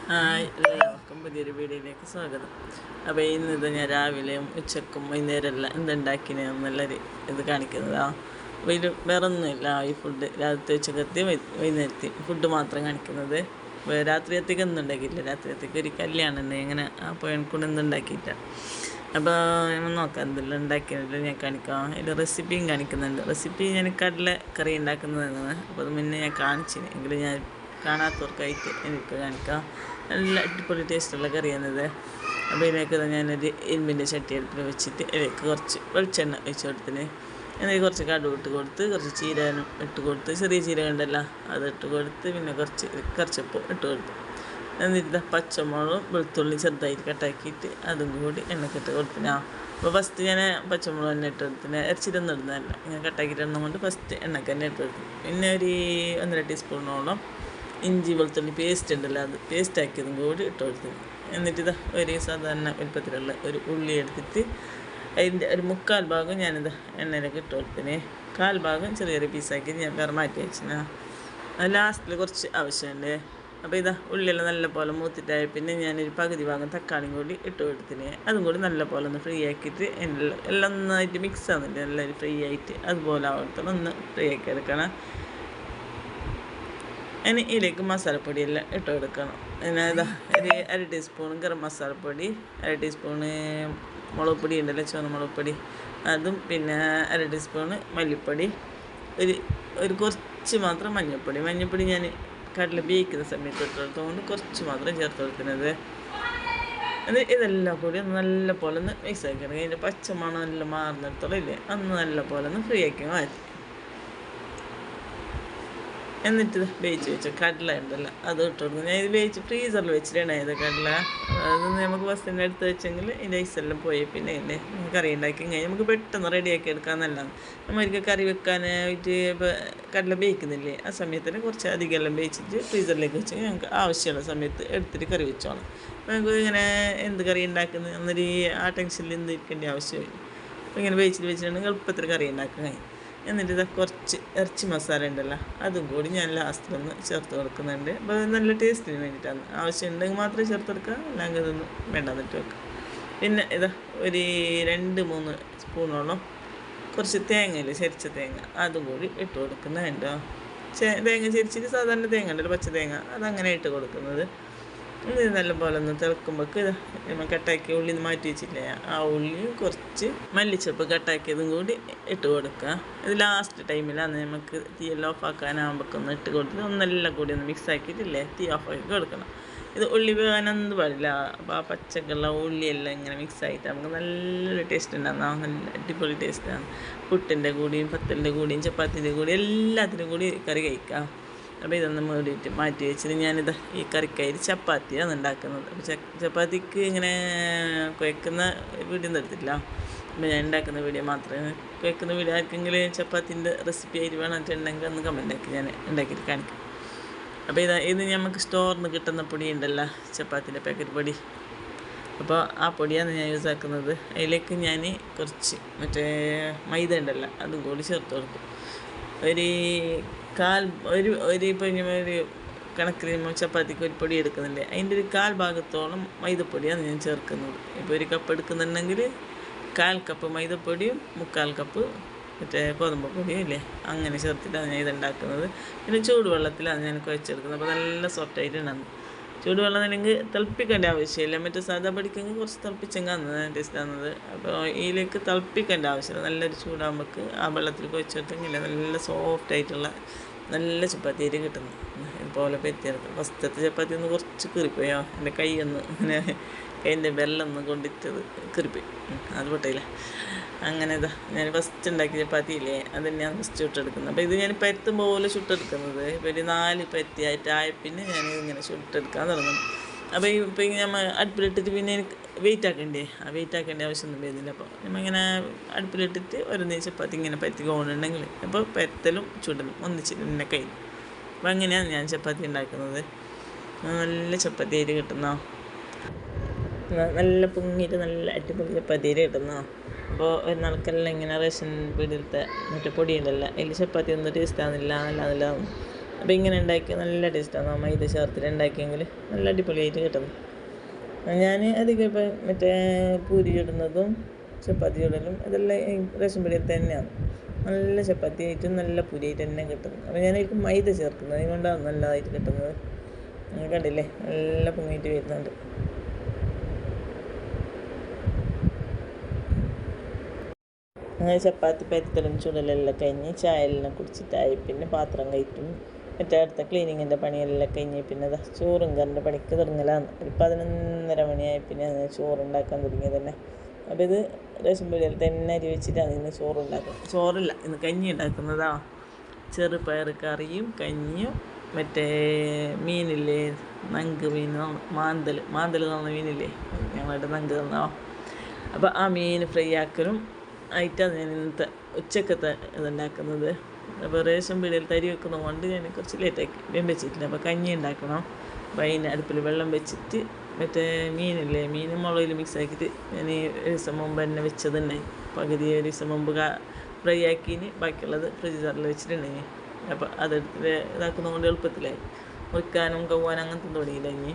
എല്ലാവർക്കും പുതിയൊരു വീഡിയോയിലേക്ക് സ്വാഗതം. അപ്പോൾ ഇന്നിത് ഞാൻ രാവിലെയും ഉച്ചക്കും വൈകുന്നേരമെല്ലാം എന്തുണ്ടാക്കിനെന്നുള്ളൊരു ഇത് കാണിക്കുന്നതാണ്. അപ്പോൾ ഇത് വേറെ ഒന്നുമില്ല, ഈ ഫുഡ് രാത്രി ഉച്ചക്കത്തി വൈകുന്നേരത്തി ഫുഡ് മാത്രം കാണിക്കുന്നത്. രാത്രിയത്തേക്ക് ഒന്നും ഉണ്ടാക്കിയില്ല. രാത്രിയത്തേക്ക് ഒരു കല്യാണം ഉണ്ട്, ഇങ്ങനെ അപ്പോൾ എനിക്കൊണ്ട് എന്തുണ്ടാക്കിയില്ല. അപ്പോൾ നമ്മൾ നോക്കാം എന്തെല്ലാം ഉണ്ടാക്കിയത് ഞാൻ കാണിക്കാം. അതിൻ്റെ റെസിപ്പിയും കാണിക്കുന്നുണ്ട്. റെസിപ്പി ഞാൻ കടല കറി ഉണ്ടാക്കുന്നതാണ്. അപ്പോൾ അത് മുന്നേ ഞാൻ കാണിച്ചിന്, എങ്കിലും ഞാൻ കാണാത്തവർക്കായിട്ട് എനിക്ക് കാണിക്കാം. നല്ല അടിപൊളി ടേസ്റ്റുള്ള കറിയാണിത്. അപ്പോൾ ഇതിലേക്ക് ഞാനൊരു ഇരുമ്പിൻ്റെ ചട്ടി അടുപ്പിൽ വെച്ചിട്ട് ഇതിലേക്ക് കുറച്ച് വെളിച്ചെണ്ണ ഒഴിച്ച് കൊടുത്തിന്. എന്നിട്ട് കുറച്ച് കടുക് ഇട്ട് കൊടുത്ത്, കുറച്ച് ചീരനും ഇട്ട് കൊടുത്ത്, ചെറിയ ചീരക ഉണ്ടല്ലോ അത് ഇട്ട് കൊടുത്ത്, പിന്നെ കുറച്ച് കറിച്ചപ്പം ഇട്ട് കൊടുത്ത്, എന്നിട്ട് പച്ചമുളകും വെളുത്തുള്ളി ചെറുതായിട്ട് കട്ടാക്കിയിട്ട് അതും കൂടി എണ്ണക്കിട്ട് കൊടുത്തിന്. അപ്പോൾ ഫസ്റ്റ് ഞാൻ പച്ചമുളക് എണ്ണ ഇട്ട് കൊടുത്തിന്. ഇറച്ചിട്ടൊന്നും ഇടുന്നതല്ല, ഇങ്ങനെ കട്ടാക്കിയിട്ട് എണ്ണ കൊണ്ട് ഫസ്റ്റ് എണ്ണക്ക് തന്നെ ഇട്ട് കൊടുത്തു. പിന്നെ ഒരു 1.5 ടീസ്പൂണോളം ഇഞ്ചി വെളുത്തുള്ളി പേസ്റ്റ് ഉണ്ടല്ലോ അത് പേസ്റ്റ് ആക്കിയതും കൂടി ഇട്ട് കൊടുത്തു. എന്നിട്ട് ഒരു സാധാരണ വലുപ്പത്തിലുള്ള ഒരു ഉള്ളി എടുത്തിട്ട് അതിൻ്റെ ഒരു 1/4 ഭാഗം ഞാനിത് എണ്ണയിലേക്ക് ഇട്ട് കൊടുത്തിന്. 1/4 ഭാഗം ചെറിയൊരു പീസാക്കി ഞാൻ വേറെ മാറ്റി വെച്ചിന്. അത് ലാസ്റ്റിൽ കുറച്ച് ആവശ്യമുണ്ട്. അപ്പോൾ ഉള്ളിയെല്ലാം നല്ല പോലെ മൂത്തിട്ടായി പിന്നെ ഞാനൊരു പകുതി ഭാഗം തക്കാളിയും കൂടി ഇട്ട് കൊടുത്തിന്. അതും കൂടി നല്ല പോലെ ഒന്ന് ഫ്രീ ആക്കിയിട്ട് എല്ലാം നന്നായിട്ട് മിക്സ് ആകുന്നുണ്ട്, നല്ലൊരു ഫ്രീ ആയിട്ട് അതുപോലെ ആവത്തോളം ഒന്ന് ഫ്രീ ആക്കി എടുക്കണം. ഇനി ഇതിലേക്ക് മസാലപ്പൊടിയെല്ലാം ഇട്ട് കൊടുക്കണം. പിന്നെ ഒരു 1/2 ടീസ്പൂൺ ഗരം മസാലപ്പൊടി, 1/2 ടീസ്പൂണ് മുളക് പൊടി ഉണ്ടല്ലോ, ചുവന്ന മുളക് പൊടി അതും, പിന്നെ 1/2 ടീസ്പൂണ് മല്ലിപ്പൊടി, ഒരു കുറച്ച് മാത്രം മഞ്ഞൾപ്പൊടി ഞാൻ കടല വേവിക്കുന്ന സമയത്ത് ഇട്ടെടുത്തുകൊണ്ട് കുറച്ച് മാത്രം ചേർത്ത് കൊടുക്കുന്നത്. അത് ഇതെല്ലാം കൂടി നല്ല പോലെ ഒന്ന് മിക്സ് ആക്കണം. അതിൻ്റെ പച്ചമണം എല്ലാം മാറുന്നിടത്തോളം ഇല്ലേ അന്ന് നല്ല പോലെ ഒന്ന് ഫ്രീ ആക്കി മാറ്റി. എന്നിട്ട് വേവിച്ച് വെച്ച കടല ഉണ്ടല്ലോ അത് ഇട്ട് കൊടുക്കും. ഞാൻ ഇത് വേവിച്ച് ഫ്രീസറിൽ വെച്ചിട്ടാണ് ഇത് കടല. അത് നമുക്ക് ബസ്സിൻ്റെ അടുത്ത് വെച്ചെങ്കിൽ ഇതിൻ്റെ ഐസെല്ലാം പോയി പിന്നെ ഇല്ലേ കറി ഉണ്ടാക്കി കഴിഞ്ഞാൽ നമുക്ക് പെട്ടെന്ന് റെഡിയാക്കി എടുക്കാൻ നല്ലതാണ്. നമ്മൾക്ക് കറി വെക്കാനായിട്ട് ഇപ്പോൾ കടല വേവിക്കുന്നില്ലേ ആ സമയത്തിന് കുറച്ച് അധികം എല്ലാം വേവിച്ചിട്ട് ഫ്രീസറിലേക്ക് വെച്ച് ഞങ്ങൾക്ക് ആവശ്യമുള്ള സമയത്ത് എടുത്തിട്ട് കറി വെച്ചോണം. അപ്പോൾ നമുക്ക് ഇങ്ങനെ എന്ത് കറി ഉണ്ടാക്കുന്നത് എന്നൊരു ആ ടെൻഷനിൽ എന്ത് ഇരിക്കേണ്ട ആവശ്യമില്ല. അപ്പോൾ ഇങ്ങനെ വെച്ചിട്ടുണ്ടെങ്കിൽ എളുപ്പത്തിൽ കറി ഉണ്ടാക്കാൻ കഴിയും. എന്നിട്ട് കുറച്ച് ഇറച്ചി മസാല ഉണ്ടല്ലോ അതും കൂടി ഞാൻ ലാസ്റ്റിലൊന്ന് ചേർത്ത് കൊടുക്കുന്നുണ്ട്. അപ്പോൾ നല്ല ടേസ്റ്റിന് വേണ്ടിയിട്ടാണ്. ആവശ്യമുണ്ടെങ്കിൽ മാത്രമേ ചേർത്ത് കൊടുക്കുക, അല്ലെങ്കിൽ ഇതൊന്നും വേണ്ടാന്നിട്ട് വെക്കാം. പിന്നെ ഒരു 2-3 സ്പൂണോളം കുറച്ച് തേങ്ങയില്ലേ, ചരിച്ച തേങ്ങ അതും കൂടി ഇട്ട് കൊടുക്കുന്നുണ്ടോ. തേങ്ങ ചരിച്ചിട്ട് സാധാരണ തേങ്ങ ഉണ്ടല്ലോ, പച്ച തേങ്ങ അതങ്ങനെ ഇട്ട് കൊടുക്കുന്നത്. ഇത് നല്ലപോലെ ഒന്ന് തിളക്കുമ്പോൾക്ക് നമ്മൾ കട്ടാക്കി ഉള്ളി മാറ്റി വെച്ചില്ലേ ആ ഉള്ളിയും കുറച്ച് മല്ലിച്ചപ്പ് കട്ടാക്കിയതും കൂടി ഇട്ട് കൊടുക്കുക. ഇത് ലാസ്റ്റ് ടൈമിലാണ് നമുക്ക് തീയെല്ലാം ഓഫാക്കാനാകുമ്പോഴൊക്കെ ഇട്ട് കൊടുത്തിട്ട് ഒന്നെല്ലാം കൂടി ഒന്ന് മിക്സ് ആക്കിയിട്ടില്ലേ തീ ഓഫാക്കി കൊടുക്കണം. ഇത് ഉള്ളി വേകാനൊന്നും പാടില്ല. അപ്പോൾ ആ പച്ചക്കുള്ള ഉള്ളിയെല്ലാം ഇങ്ങനെ മിക്സ് ആയിട്ട് നമുക്ക് നല്ലൊരു ടേസ്റ്റ് ഉണ്ടാകുന്ന നല്ല അടിപൊളി ടേസ്റ്റാണ്. പുട്ടിൻ്റെ കൂടിയും പത്തലിൻ്റെ കൂടിയും ചപ്പാത്തിൻ്റെ കൂടി എല്ലാത്തിനും കൂടി കറി കഴിക്കാം. അപ്പോൾ ഇതൊന്ന് മൂടിയിട്ട് മാറ്റി വെച്ചിട്ട് ഞാനിത് ഈ കറിക്കായിട്ട് ചപ്പാത്തിയാണ് ഉണ്ടാക്കുന്നത്. അപ്പോൾ ചപ്പാത്തിക്ക് ഇങ്ങനെ കുഴക്കുന്ന വീഡിയോ ഒന്നും എടുത്തിട്ടില്ല. അപ്പോൾ ഞാൻ ഉണ്ടാക്കുന്ന വീഡിയോ മാത്രമേ കുഴക്കുന്ന വീഡിയോ ആർക്കെങ്കിലും ചപ്പാത്തിൻ്റെ റെസിപ്പി ആയിട്ട് വേണമെന്നുണ്ടെങ്കിൽ ഒന്ന് കമൻ്റ് ആക്കി ഞാൻ ഉണ്ടാക്കിയിട്ട് കാണിക്കാം. അപ്പോൾ ഇത് നമുക്ക് സ്റ്റോറിൽ നിന്ന് കിട്ടുന്ന പൊടി ഉണ്ടല്ലോ, ചപ്പാത്തിൻ്റെ പാക്കറ്റ് പൊടി. അപ്പോൾ ആ പൊടിയാണ് ഞാൻ യൂസ് ആക്കുന്നത്. അതിലേക്ക് ഞാൻ കുറച്ച് മൈദ ഉണ്ടല്ലോ അതും കൂടി ചേർത്ത് കൊടുക്കും. ഇപ്പം ഒരു കണക്കിന് ചപ്പാത്തിക്ക് ഒരു പൊടി എടുക്കുന്നുണ്ട്, അതിൻ്റെ ഒരു 1/4 ഭാഗത്തോളം മൈദപ്പൊടിയാണ് ഞാൻ ചേർക്കുന്നത്. ഇപ്പോൾ ഒരു കപ്പ് എടുക്കുന്നുണ്ടെങ്കിൽ 1/4 കപ്പ് മൈദപ്പൊടിയും 1/4 കപ്പ് ഗോതമ്പ് പൊടിയും ഇല്ലേ അങ്ങനെ ചേർത്തിട്ടാണ് ഞാൻ ഇതുണ്ടാക്കുന്നത്. പിന്നെ ചൂടുവെള്ളത്തിലാണ് ഞാൻ കുഴച്ചെടുക്കുന്നത്. അപ്പോൾ നല്ല സോഫ്റ്റായിട്ടുണ്ടാകും. ചൂടുവെള്ളം അല്ലെങ്കിൽ തിളപ്പിക്കേണ്ട ആവശ്യമില്ല. മറ്റേ സാധാ പൊടിക്കെങ്കിൽ കുറച്ച് തിളപ്പിച്ചെങ്കിൽ അന്ന് ടേസ്റ്റ് ആകുന്നത്. അപ്പോൾ ഇതിലേക്ക് തിളപ്പിക്കേണ്ട ആവശ്യമില്ല. നല്ലൊരു ചൂടാകുമ്പോൾ ആ വെള്ളത്തിൽ കുഴച്ചെടുത്തെങ്കിൽ നല്ല സോഫ്റ്റായിട്ടുള്ള നല്ല ചപ്പാത്തി അരി കിട്ടുന്നു. ഇതുപോലെ പെറ്റിയെടുക്കും. ഫസ്റ്റത്തെ ചപ്പാത്തി ഒന്ന് കുറച്ച് കീറിപ്പോയോ, എൻ്റെ കൈയൊന്ന് ഇങ്ങനെ കൈൻ്റെ വെല്ലൊന്ന് കൊണ്ടിട്ടത് കീറിപ്പോയി, അത് പൊട്ടയില്ല. അങ്ങനെ ഞാൻ ഫസ്റ്റ് ഉണ്ടാക്കിയ ചപ്പാത്തി ഇല്ലേ അത് തന്നെയാണ് ഫസ്റ്റ് ചുട്ടെടുക്കുന്നത്. അപ്പോൾ ഇത് ഞാൻ പരുത്തും പോലെ ചുട്ടെടുക്കുന്നത്. ഇപ്പോൾ ഒരു 4 പരുത്തിയായിട്ടായ പിന്നെ ഞാൻ ഇങ്ങനെ ചുട്ടെടുക്കാൻ തുടങ്ങുന്നു. അപ്പോൾ ഇപ്പോൾ നമ്മൾ അടുപ്പിലിട്ടിട്ട് പിന്നെ എനിക്ക് വെയിറ്റ് ആക്കേണ്ടേ, ആ വെയിറ്റ് ആക്കേണ്ട ആവശ്യമൊന്നും വരുന്നില്ല. അപ്പോൾ നമ്മളിങ്ങനെ അടുപ്പിലിട്ടിട്ട് ഒരു ചപ്പാത്തി ഇങ്ങനെ പരുത്തി പോകുന്നുണ്ടെങ്കിൽ അപ്പോൾ പരുത്തലും ചുടലും ഒന്നിച്ചിട്ട് പിന്നെ കഴിഞ്ഞു. അപ്പോൾ അങ്ങനെയാണ് ഞാൻ ചപ്പാത്തി ഉണ്ടാക്കുന്നത്. നല്ല ചപ്പാത്തി അരി കിട്ടുന്നോ, നല്ല പൊങ്ങിയിട്ട് നല്ല അടിപൊളി ചപ്പാത്തി അരി കിട്ടുന്നോ. അപ്പോൾ ഒരു നാൾക്കെല്ലാം ഇങ്ങനെ റേഷൻ പീടിയിലത്തെ മറ്റേ പൊടിയുണ്ടല്ലോ അതിൽ ചപ്പാത്തി ഒന്നും ടേസ്റ്റ് ആകുന്നില്ല, നല്ലതില്ല. അപ്പോൾ ഇങ്ങനെ ഉണ്ടാക്കി നല്ല ടേസ്റ്റാണ്. മൈദ ചേർത്തിട്ട് ഉണ്ടാക്കിയെങ്കിൽ നല്ല അടിപൊളിയായിട്ട് കിട്ടുന്നു. ഞാൻ അധികം ഇപ്പം മറ്റേ പൂരി ചുടുന്നതും ചപ്പാത്തി ചുടലും ഇതെല്ലാം റേഷൻ പീടികയിൽ തന്നെയാണ്. നല്ല ചപ്പാത്തി ആയിട്ടും നല്ല പൂരിയായിട്ട് തന്നെ കിട്ടുന്നത്. അപ്പോൾ ഞാനായിരിക്കും മൈദ ചേർക്കുന്നത്, അതുകൊണ്ടാണ് നല്ലതായിട്ട് കിട്ടുന്നത്. കണ്ടില്ലേ, നല്ല പൊങ്ങിയിട്ട് വരുന്നുണ്ട്. അങ്ങനെ ചപ്പാത്തി പരത്തലും ചുടലെല്ലാം കഴിഞ്ഞ് ചായ എല്ലാം കുടിച്ചിട്ടായി. പിന്നെ പാത്രം കഴിക്കും, മറ്റേ അടുത്ത ക്ലീനിങ്ങിൻ്റെ പണിയെല്ലാം കഴിഞ്ഞ് പിന്നെ ചോറും കറിൻ്റെ പണിക്ക് തുടങ്ങലാണ്. ഒരു 11:30 മണിയായി പിന്നെ ചോറുണ്ടാക്കാൻ തുടങ്ങിയത് തന്നെ. അപ്പോൾ ഇത് റേഷൻ പീടികയിൽ തന്നെ അരി വെച്ചിട്ടാണ് ഇന്ന് ചോറുണ്ടാക്കുന്നത്. ചോറില്ല, ഇന്ന് കഞ്ഞി ഉണ്ടാക്കുന്നതാ. ചെറുപയർ കറിയും കഞ്ഞിയും മറ്റേ മീനില്ലേ, നങ്ക് മീൻ, മാന്തൽ എന്ന് പറഞ്ഞ മീനില്ലേ, ഞങ്ങളുടെ നങ്ക് തന്നോ. അപ്പോൾ ആ മീൻ ഫ്രൈ ആക്കലും ആയിട്ടാണ് ഞാൻ ഇന്നത്തെ ഉച്ചക്കത്തെ ഇതുണ്ടാക്കുന്നത്. അപ്പോൾ റേഷൻ പീടികയിൽ തരി വെക്കുന്നത് കൊണ്ട് ഞാൻ കുറച്ച് ലേറ്റാക്കി വെച്ചിട്ടില്ല. അപ്പോൾ കഞ്ഞി ഉണ്ടാക്കണം. അപ്പോൾ അതിൻ്റെ അടുപ്പിൽ വെള്ളം വെച്ചിട്ട് മറ്റേ മീനില്ലേ, മീൻ മുളകിൽ മിക്സ് ആക്കിയിട്ട് ഞാൻ ഒരു ദിവസം മുമ്പ് തന്നെ വെച്ചത് തന്നെ. പകുതി ഒരു ദിവസം മുമ്പ് ഫ്രൈ ആക്കിന് ബാക്കിയുള്ളത് ഫ്രിഡ്ജറിൽ വെച്ചിട്ടുണ്ടെങ്കിൽ അപ്പോൾ അതെടുത്തിട്ട് ഇതാക്കുന്നത് കൊണ്ട് എളുപ്പത്തിലായി. മുറിക്കാനും കవ్വാനും അങ്ങനത്തെ തുടങ്ങിയില്ല ഇനി.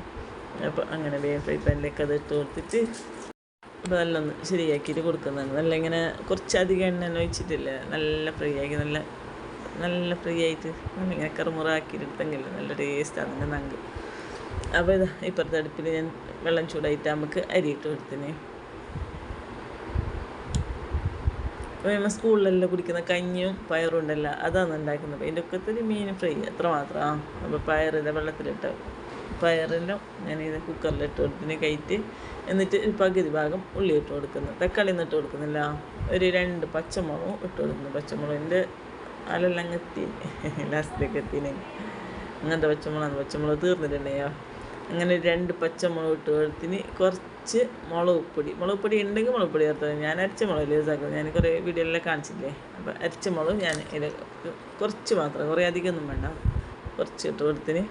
അപ്പോൾ അങ്ങനെ വേഗം ഫ്രൈ പാനിലേക്ക് അത് ഇട്ട് കൊടുത്തിട്ട് അപ്പോൾ നല്ല ഒന്ന് ശരിയാക്കിയിട്ട് കൊടുക്കുന്നതാണ്. നല്ല ഇങ്ങനെ കുറച്ചധികം എണ്ണ ഒഴിച്ചിട്ടില്ല, നല്ല ഫ്രൈ ആക്കി നല്ല ഫ്രൈ ആയിട്ട് നല്ല ഇങ്ങനെ കറുമുറാക്കിയിട്ട് എടുത്തെങ്കിൽ നല്ല ടേസ്റ്റാണ് അങ്ങനെ നങ്ക്. അപ്പോൾ ഇത് ഇപ്പുറത്തെ അടുപ്പിൽ ഞാൻ വെള്ളം ചൂടായിട്ട് നമുക്ക് അരിയിട്ട് കൊടുത്തിന്. അപ്പോൾ നമ്മൾ സ്കൂളിലെല്ലാം കുടിക്കുന്ന കഞ്ഞിയും പയറും ഉണ്ടല്ലോ, അതാണ് ഉണ്ടാക്കുന്നത്. അതിൻ്റെ ഒക്കത്തൊരു മീൻ ഫ്രൈ എത്ര മാത്രമാണ്. അപ്പോൾ പയറിൻ്റെ വെള്ളത്തിലിട്ട് പയറെല്ലാം ഞാനിത് കുക്കറിലിട്ട് കൊടുത്തിന് കയറ്റി. എന്നിട്ട് ഒരു പകുതി ഭാഗം ഉള്ളി ഇട്ട് കൊടുക്കുന്നു, തക്കാളി ഒന്നും ഇട്ട് കൊടുക്കുന്നില്ല. ഒരു 2 പച്ചമുളകും ഇട്ട് കൊടുക്കുന്നു. പച്ചമുളകിൻ്റെ അലെല്ലാം എത്തി ലാസ്റ്റിലേക്ക് എത്തിന്. അങ്ങനത്തെ പച്ചമുളക് തീർന്നിട്ടുണ്ടെയോ. അങ്ങനെ 2 പച്ചമുളക് ഇട്ട് കൊടുത്തിന്. കുറച്ച് മുളക് പൊടി ഉണ്ടെങ്കിൽ മുളക് പൊടി ചേർത്തത്. ഞാൻ അരച്ച മുളക് യൂസാക്കുന്നത്, ഞാൻ കുറേ വീഡിയോയിലെല്ലാം കാണിച്ചില്ലേ. അപ്പോൾ അരച്ച മുളക് ഞാൻ ഇതിൽ കുറച്ച് മാത്രം, കുറേ അധികമൊന്നും വേണ്ട, കുറച്ച് ഇട്ട് കൊടുത്തിന്.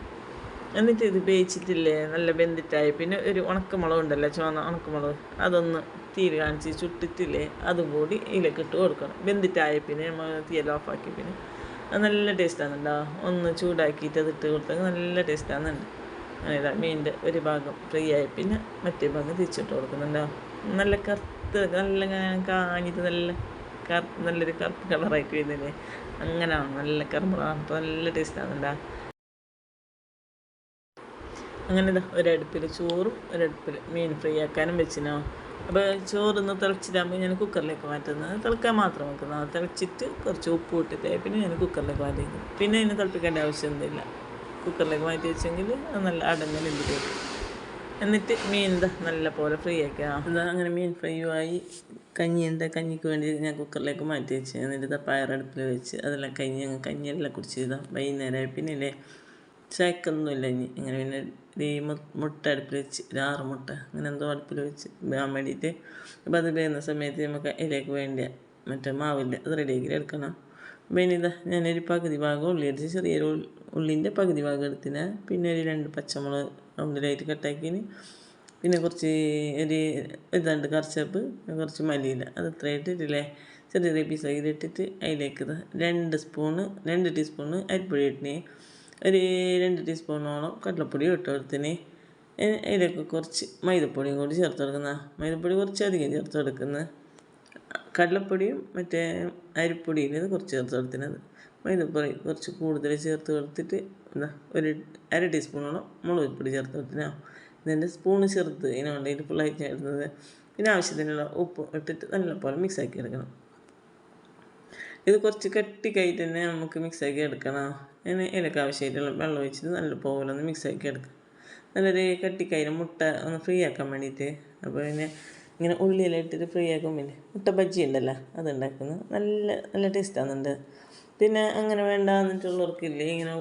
എന്നിട്ട് ഇത് വേവിച്ചിട്ടില്ലേ, നല്ല വെന്തിട്ടായി. പിന്നെ ഒരു ഉണക്കമുളക് ഉണ്ടല്ലോ, ചുവന്ന ഉണക്കമുളക്, അതൊന്ന് തീര് കാണിച്ച് ചുട്ടിട്ടില്ലേ, അതും കൂടി ഇതിലേക്ക് ഇട്ട് കൊടുക്കണം. വെന്തിട്ടായി പിന്നെ നമ്മൾ തീയെല്ലാം ഓഫാക്കി. പിന്നെ അത് നല്ല ടേസ്റ്റാണുണ്ടോ. ഒന്ന് ചൂടാക്കിയിട്ട് അത് ഇട്ട് കൊടുത്താൽ നല്ല ടേസ്റ്റാണെന്നുണ്ട്. അങ്ങനെ മീനിൻ്റെ ഒരു ഭാഗം ഫ്രൈ ആയി പിന്നെ മറ്റേ ഭാഗം തിരിച്ചിട്ട് കൊടുക്കുന്നുണ്ടോ. നല്ല കറുത്ത് നല്ല കാഞ്ഞിട്ട് നല്ലൊരു കറുപ്പ് കളറായിട്ട് വരുന്നില്ലേ, അങ്ങനെയാണ് നല്ല കറുമുറാണ്. അപ്പോൾ നല്ല ടേസ്റ്റാണുണ്ടോ. അങ്ങനെ ഒരടുപ്പിൽ ചോറും ഒരടുപ്പിൽ മീൻ ഫ്രൈ ആക്കാനും വെച്ചിനോ. അപ്പോൾ ചോറൊന്ന് തിളച്ചിട്ടാകുമ്പോൾ ഞാൻ കുക്കറിലേക്ക് മാറ്റുന്നത്, തിളക്കാൻ മാത്രം വെക്കുന്നത്. തിളച്ചിട്ട് കുറച്ച് ഉപ്പ് ഇട്ടിട്ട് പിന്നെ ഞാൻ കുക്കറിലേക്ക് മാറ്റി വയ്ക്കും. പിന്നെ അതിന് തിളപ്പിക്കേണ്ട ആവശ്യമൊന്നുമില്ല. കുക്കറിലേക്ക് മാറ്റി വെച്ചെങ്കിൽ അത് നല്ല അടഞ്ഞ് വെന്തിട്ട് വരും. എന്നിട്ട് മീൻ നല്ല പോലെ ഫ്രൈ ആക്കുക. അങ്ങനെ മീൻ ഫ്രൈ ആയി. കഞ്ഞിക്ക് വേണ്ടി ഞാൻ കുക്കറിലേക്ക് മാറ്റി വെച്ച്. എന്നിട്ട് പയറടുപ്പിൽ വെച്ച് അതെല്ലാം കഞ്ഞിയെല്ലാം കുടിച്ച് വൈകുന്നേരമായി. പിന്നെ ചായക്കൊന്നുമില്ല ഇനി. അങ്ങനെ പിന്നെ ഈ മുട്ട അടുപ്പിൽ വെച്ച് 6 മുട്ട അങ്ങനെ എന്തോ അടുപ്പിൽ വെച്ച് വേകാൻ വേണ്ടിയിട്ട്. അപ്പോൾ അത് വേകുന്ന സമയത്ത് നമുക്ക് അതിലേക്ക് വേണ്ടിയ മറ്റേ മാവില്ല, അത് റെഡിയാക്കി എടുക്കണം. പിന്നെ ഞാനൊരു പകുതി ഭാഗം ഉള്ളി എടുത്ത്, ചെറിയൊരു ഉള്ളിൻ്റെ പകുതി ഭാഗം എടുത്തിന്. പിന്നെ ഒരു 2 പച്ചമുളക് റൗണ്ടിലായിട്ട് കട്ടാക്കിന്. പിന്നെ കുറച്ച് ഒരു 2 കറിച്ചപ്പ്, കുറച്ച് മല്ലിയില, അത് അത്ര ഇട്ടിട്ടില്ലേ, ചെറിയ പീസാക്കി ഇട്ടിട്ട് അതിലേക്ക് 2 ടീസ്പൂണ് അരിപ്പൊടി ഇട്ടിന്. ഒരു 2 ടീസ്പൂണോളം കടലപ്പൊടി ഇട്ട് കൊടുത്തിന്. അതിലേക്ക് കുറച്ച് മൈദപ്പൊടിയും കൂടി ചേർത്ത് കൊടുക്കുന്ന. മൈദപ്പൊടി കുറച്ചധികം ചേർത്ത് കൊടുക്കുന്നത്. കടലപ്പൊടിയും മറ്റേ അരിപ്പൊടിയിൽ കുറച്ച് ചേർത്ത് കൊടുക്കുന്നത്. മൈദപ്പൊടി കുറച്ച് കൂടുതൽ ചേർത്ത് കൊടുത്തിട്ട് ഒരു 1/2 ടീസ്പൂണോളം മുളക് പൊടി ചേർത്ത് കൊടുത്തിന്. ഇതിൻ്റെ സ്പൂണ് ചെറുത്, ഇതിനുകൊണ്ട് ഇത് ഫുള്ളായിട്ട് ഇടുന്നത്. പിന്നെ ആവശ്യത്തിനുള്ള ഉപ്പ് ഇട്ടിട്ട് നല്ലപോലെ മിക്സാക്കി എടുക്കണം. ഇത് കുറച്ച് കട്ടിക്കായിട്ട് തന്നെ നമുക്ക് മിക്സാക്കി എടുക്കണം. ഇതിനൊക്കെ ആവശ്യമായിട്ടുള്ള വെള്ളം ഒഴിച്ചിട്ട് നല്ലപോലെ ഒന്ന് മിക്സാക്കി എടുക്കാം. നല്ലൊരു കട്ടിക്കായി മുട്ട ഒന്ന് ഫ്രീ ആക്കാൻ വേണ്ടിയിട്ട്. അപ്പോൾ പിന്നെ ഇങ്ങനെ ഉള്ളിയെല്ലാം ഇട്ടിട്ട് ഫ്രീ ആക്കും. പിന്നെ മുട്ട ബജ്ജി ഉണ്ടല്ലോ, അതുണ്ടാക്കുന്നത് നല്ല ടേസ്റ്റാകുന്നുണ്ട്. പിന്നെ അങ്ങനെ വേണ്ടാന്നിട്ടുള്ളവർക്കില്ലേ, ഇങ്ങനെ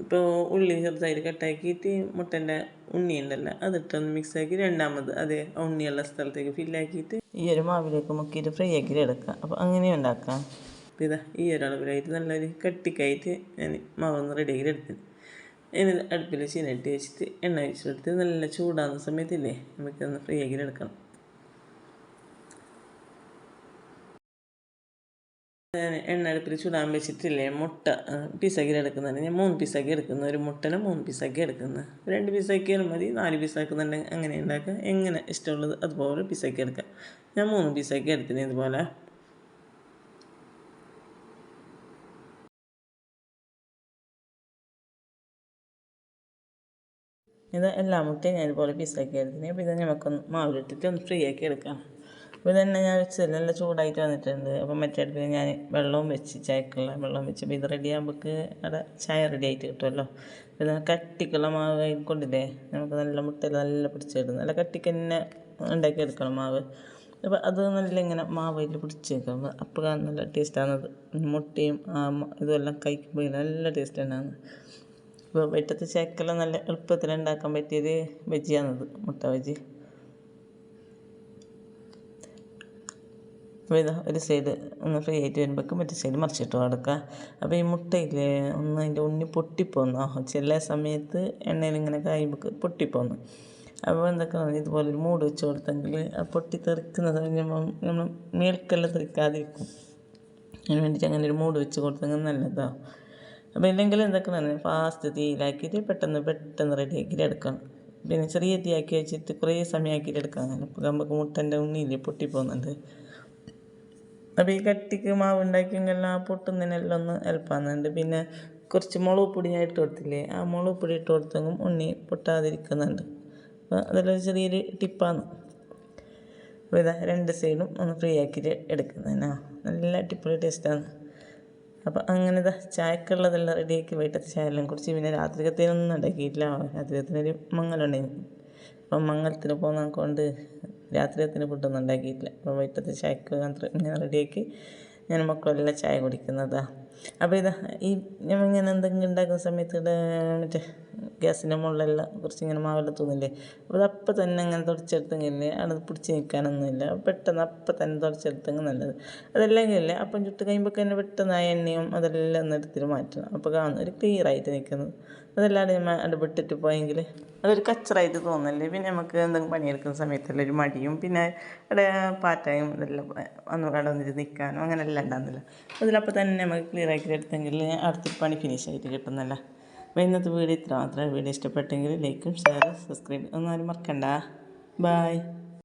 ഇപ്പോൾ ഉള്ളി ചെറുതായിട്ട് കട്ടാക്കിയിട്ട് മുട്ടൻ്റെ ഉണ്ണി ഉണ്ടല്ലോ അതിട്ടൊന്ന് മിക്സാക്കി രണ്ടാമത് അതേ ഉണ്ണിയുള്ള സ്ഥലത്തേക്ക് ഫില്ലാക്കിയിട്ട് ഈ ഒരു മാവിലേക്ക് മുക്കിയിട്ട് ഫ്രൈ ആക്കിയിട്ട് എടുക്കാം. അപ്പോൾ അങ്ങനെ ഉണ്ടാക്കാം. അപ്പോൾ ഈ ഒരളവിലായിട്ട് നല്ലൊരു കട്ടിക്കായിട്ട് ഞാൻ മാവൊന്ന് റെഡിയാക്കി എടുത്തത്. ഇനി അടുപ്പിൽ ചീനട്ടി വെച്ചിട്ട് എണ്ണ ഒഴിച്ചെടുത്ത് നല്ല ചൂടാകുന്ന സമയത്തില്ലേ നമുക്കൊന്ന് ഫ്രൈ ആക്കിയിട്ട് എടുക്കണം. ഞാൻ എണ്ണ അടുപ്പിൽ ചൂടാൻ വെച്ചിട്ടില്ലേ മുട്ട പീസാക്കി എടുക്കുന്നുണ്ട്. ഞാൻ 3 പീസാക്കി എടുക്കുന്നു. ഒരു മുട്ടനെ 3 പീസാക്കി എടുക്കുന്നു. 2 പീസാക്കിയാലും മതി, 4 പീസാക്കുന്നുണ്ടെങ്കിൽ അങ്ങനെ ഉണ്ടാക്കുക. എങ്ങനെ ഇഷ്ടമുള്ളത് അതുപോലെ പീസാക്കി എടുക്കുക. ഞാൻ 3 പീസാക്കി എടുത്തിന് ഇതുപോലെ. ഇത് എല്ലാ മുട്ടയും ഞാൻ ഇതുപോലെ പീസാക്കി എടുത്തിന്. അപ്പോൾ ഇത് നമുക്കൊന്ന് മാവിലിട്ടിട്ട് ഒന്ന് ഫ്രീ ആക്കി എടുക്കാം. അപ്പോൾ ഇതെണ്ണ ഞാൻ വെച്ചത് നല്ല ചൂടായിട്ട് വന്നിട്ടുണ്ട്. അപ്പോൾ മറ്റേ അടുപ്പിൽ ഞാൻ വെള്ളവും വെച്ച് ചായക്കുള്ള വെള്ളം വെച്ച്. അപ്പോൾ ഇത് റെഡി ആകുമ്പോൾ അവിടെ ചായ റെഡി ആയിട്ട് കിട്ടുമല്ലോ. അപ്പോൾ ഇത് കട്ടിക്കുള്ള മാവ് കൊണ്ടില്ലേ, നമുക്ക് നല്ല മുട്ടയിൽ നല്ല പിടിച്ചെടുക്കും. നല്ല കട്ടിക്ക് തന്നെ ഉണ്ടാക്കിയെടുക്കണം മാവ്. അപ്പോൾ അത് നല്ല ഇങ്ങനെ മാവിൽ പിടിച്ച് വെക്കണം. അപ്പോൾ നല്ല ടേസ്റ്റാണത്. മുട്ടയും ഇതുമെല്ലാം കഴിക്കുമ്പോൾ നല്ല ടേസ്റ്റ് തന്നെയാണ്. ഇപ്പോൾ വീട്ടിലത്തെ ചായക്കെല്ലാം നല്ല എളുപ്പത്തിൽ ഉണ്ടാക്കാൻ പറ്റിയൊരു ബജിയാണത്, മുട്ട ബജി. അപ്പോൾ ഇതാ ഒരു സൈഡ് ഒന്ന് ഫ്രീ ആയിട്ട് വരുമ്പോഴേക്കും മറ്റേ സൈഡ് മറിച്ചിട്ട് കൊടുക്കുക. അപ്പോൾ ഈ മുട്ടയിൽ ഒന്ന് അതിൻ്റെ ഉണ്ണി പൊട്ടിപ്പോന്നു. ചില സമയത്ത് എണ്ണയിൽ ഇങ്ങനെ കായുമ്പോൾ പൊട്ടിപ്പോന്നു. അപ്പോൾ എന്തൊക്കെ ഇതുപോലെ ഒരു മൂട് വെച്ച് കൊടുത്തെങ്കിൽ ആ പൊട്ടി തെറിക്കുന്നത് നമ്മൾ മേൽക്കെല്ലാം തെറിക്കാതിരിക്കും. അതിന് വേണ്ടിയിട്ട് അങ്ങനെ ഒരു മൂട് വെച്ച് കൊടുത്തെങ്കിൽ നല്ലതാണ്. അപ്പോൾ ഇല്ലെങ്കിൽ എന്തൊക്കെയാണ് ഫാസ്റ്റ് തീയിലാക്കിയിട്ട് പെട്ടെന്ന് റെഡിയാക്കിയിട്ട് എടുക്കണം. പിന്നെ ചെറിയ തീയാക്കി വെച്ചിട്ട് കുറേ സമയമാക്കിയിട്ട് എടുക്കാം. അപ്പോൾ നമുക്ക് മുട്ടൻ്റെ ഉണ്ണിയില്ലേ പൊട്ടിപ്പോകുന്നുണ്ട്. അപ്പോൾ ഈ കട്ടിക്ക് മാവ് ഉണ്ടാക്കിയെങ്കിലെല്ലാം പൊട്ടുന്നതിനെല്ലാം ഒന്ന് ഹെൽപ്പാകുന്നുണ്ട്. പിന്നെ കുറച്ച് മുളക് പൊടി ഞാൻ ഇട്ട് കൊടുത്തില്ലേ, ആ മുളക് പൊടി ഇട്ട് കൊടുത്തെങ്കിൽ ഉണ്ണി പൊട്ടാതിരിക്കുന്നുണ്ട്. അപ്പോൾ അതെല്ലാം ചെറിയൊരു ടിപ്പാണ്. അപ്പോൾ ഇതാ 2 സൈഡും ഒന്ന് ഫ്രീ ആക്കിയിട്ട് എടുക്കുന്നതിനാ നല്ല അടിപൊളി ടേസ്റ്റാണ്. അപ്പോൾ അങ്ങനെ ഇതാ ചായക്കുള്ളതെല്ലാം റെഡിയാക്കി വീട്ടിലത്തെ ചായ എല്ലാം കുടിച്ച്. പിന്നെ രാത്രിക്കത്തേനൊന്നും ഉണ്ടാക്കിയിട്ടില്ല. രാത്രിക്കത്തിനൊരു മംഗലമുണ്ടായിരുന്നു. അപ്പം മംഗലത്തിന് പോകുന്നത് കൊണ്ട് രാത്രിക്കത്തിന് ഫുഡൊന്നും ഉണ്ടാക്കിയിട്ടില്ല. അപ്പോൾ വീട്ടിലത്തെ ചായക്ക് ഇങ്ങനെ റെഡിയാക്കി ഞാൻ മക്കളെല്ലാം ചായ കുടിക്കുന്നതാണ്. അപ്പോൾ ഇതാ ഈ ഇങ്ങനെ എന്തെങ്കിലും ഉണ്ടാക്കുന്ന സമയത്ത് മറ്റേ ഗ്യാസിൻ്റെ മുകളിലെല്ലാം കുറച്ചിങ്ങനെ മാവെല്ലാം തോന്നില്ലേ, അപ്പോൾ അതപ്പം തന്നെ ഇങ്ങനെ തുടച്ചെടുത്തെങ്കിലേ അത് പിടിച്ച് നിൽക്കാനൊന്നുമില്ല. പെട്ടെന്ന് അപ്പം തന്നെ തുടച്ചെടുത്തെങ്കിൽ നല്ലത്. അതല്ലെങ്കിലേ അപ്പം ചുട്ട് കഴിയുമ്പോൾ തന്നെ പെട്ടെന്ന് ആ എണ്ണയും അതെല്ലാം ഒന്ന് എടുത്തിട്ട് മാറ്റണം. അപ്പോൾ കാണുന്ന ഒരു ക്ലിയറായിട്ട് നിൽക്കുന്നത്. അതല്ലാതെ നമ്മൾ അത് വിട്ടിട്ട് പോയെങ്കിൽ അതൊരു കച്ചറായിട്ട് തോന്നല്ലേ. പിന്നെ നമുക്ക് എന്തെങ്കിലും പണിയെടുക്കുന്ന സമയത്തെല്ലാം ഒരു മടിയും പിന്നെ അവിടെ പാറ്റയും ഇതെല്ലാം ഒന്ന് അവിടെ വന്നിട്ട് നിൽക്കാനും അങ്ങനെ എല്ലാം ഉണ്ടാകുന്നില്ല. അതിലപ്പോൾ തന്നെ നമുക്ക് ക്ലിയർ ആക്കി എടുത്തെങ്കിൽ അടുത്ത പണി ഫിനിഷ് ആയിട്ട് കിട്ടുന്നല്ല. അപ്പോൾ ഇന്നത്തെ വീഡിയോ ഇത്ര മാത്രമേ. വീഡിയോ ഇഷ്ടപ്പെട്ടെങ്കിൽ ലൈക്കും ഷെയർ സബ്സ്ക്രൈബ് ഒന്നും ആരും മറക്കണ്ട. ബായ്.